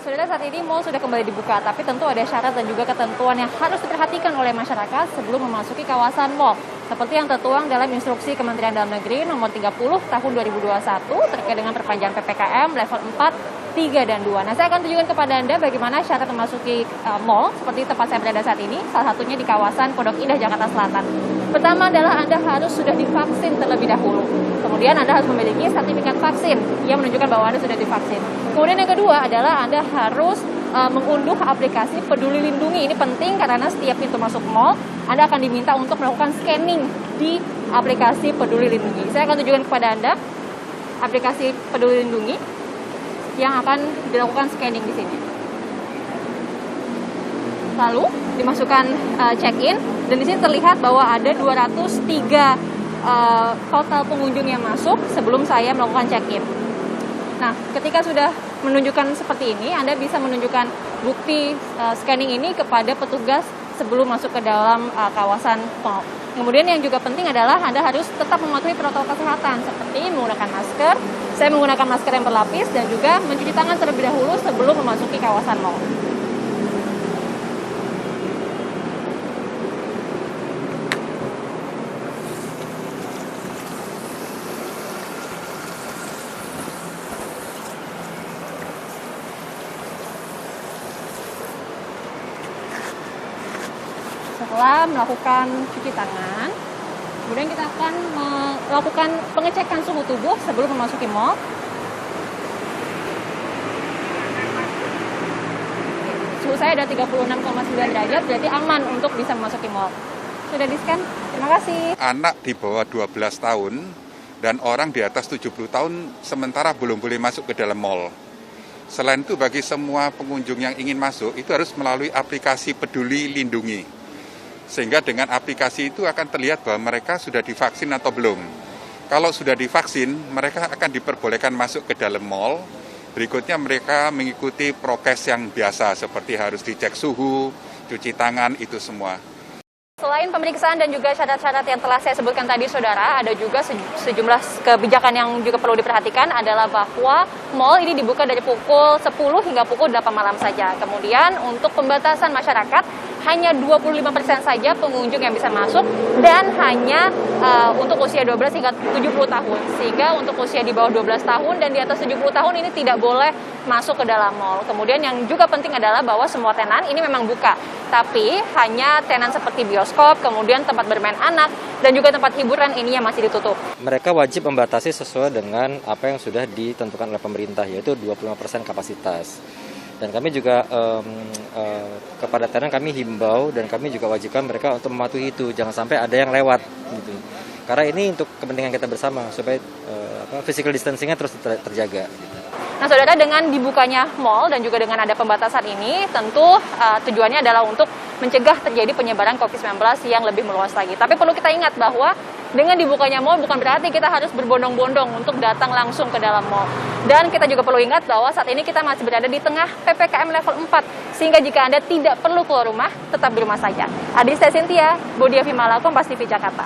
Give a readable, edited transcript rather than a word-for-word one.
Saudara, saat ini mal sudah kembali dibuka, tapi tentu ada syarat dan juga ketentuan yang harus diperhatikan oleh masyarakat sebelum memasuki kawasan mal. Seperti yang tertuang dalam instruksi Kementerian Dalam Negeri nomor 30 tahun 2021 terkait dengan perpanjangan PPKM level 4, 3, dan 2. Nah, saya akan tunjukkan kepada Anda bagaimana syarat memasuki mal seperti tempat saya berada saat ini, salah satunya di kawasan Pondok Indah, Jakarta Selatan. Pertama adalah Anda harus sudah divaksin terlebih dahulu. Kemudian Anda harus memiliki sertifikat vaksin yang menunjukkan bahwa Anda sudah divaksin. Kemudian yang kedua adalah Anda harus mengunduh aplikasi Peduli Lindungi. Ini penting karena setiap pintu masuk mal Anda akan diminta untuk melakukan scanning di aplikasi Peduli Lindungi. Saya akan tunjukkan kepada Anda aplikasi Peduli Lindungi yang akan dilakukan scanning di sini. Lalu dimasukkan check-in dan di sini terlihat bahwa ada 203 total pengunjung yang masuk sebelum saya melakukan check-in. Nah, ketika sudah menunjukkan seperti ini, Anda bisa menunjukkan bukti scanning ini kepada petugas sebelum masuk ke dalam kawasan mall. Kemudian yang juga penting adalah Anda harus tetap mematuhi protokol kesehatan seperti menggunakan masker. Saya menggunakan masker yang berlapis dan juga mencuci tangan terlebih dahulu sebelum memasuki kawasan mall. Setelah melakukan cuci tangan, kemudian kita akan melakukan pengecekan suhu tubuh sebelum memasuki mal. Suhu saya ada 36,9 derajat, berarti aman untuk bisa memasuki mal. Sudah di-scan? Terima kasih. Anak di bawah 12 tahun dan orang di atas 70 tahun sementara belum boleh masuk ke dalam mal. Selain itu bagi semua pengunjung yang ingin masuk itu harus melalui aplikasi Peduli Lindungi. Sehingga dengan aplikasi itu akan terlihat bahwa mereka sudah divaksin atau belum. Kalau sudah divaksin, mereka akan diperbolehkan masuk ke dalam mal. Berikutnya mereka mengikuti prokes yang biasa seperti harus dicek suhu, cuci tangan, itu semua. Selain pemeriksaan dan juga syarat-syarat yang telah saya sebutkan tadi, saudara, ada juga sejumlah kebijakan yang juga perlu diperhatikan adalah bahwa mal ini dibuka dari pukul 10 hingga pukul 8 malam saja. Kemudian untuk pembatasan masyarakat, hanya 25% saja pengunjung yang bisa masuk dan hanya untuk usia 12 hingga 70 tahun. Sehingga untuk usia di bawah 12 tahun dan di atas 70 tahun ini tidak boleh masuk ke dalam mal. Kemudian yang juga penting adalah bahwa semua tenan ini memang buka. Tapi hanya tenan seperti bioskop, kemudian tempat bermain anak, dan juga tempat hiburan ini yang masih ditutup. Mereka wajib membatasi sesuai dengan apa yang sudah ditentukan oleh pemerintah, yaitu 25% kapasitas. Dan kami juga kepada tenan kami himbau dan kami juga wajibkan mereka untuk mematuhi itu, jangan sampai ada yang lewat gitu. Karena ini untuk kepentingan kita bersama supaya physical distancing-nya terus terjaga. Gitu. Nah, saudara, dengan dibukanya mal dan juga dengan ada pembatasan ini, tentu tujuannya adalah untuk mencegah terjadi penyebaran COVID-19 yang lebih meluas lagi. Tapi perlu kita ingat bahwa dengan dibukanya mal bukan berarti kita harus berbondong-bondong untuk datang langsung ke dalam mal. Dan kita juga perlu ingat bahwa saat ini kita masih berada di tengah PPKM level 4, sehingga jika Anda tidak perlu keluar rumah, tetap di rumah saja. Adista Cynthia, Bodia Vimala, Kompas TV Jakarta.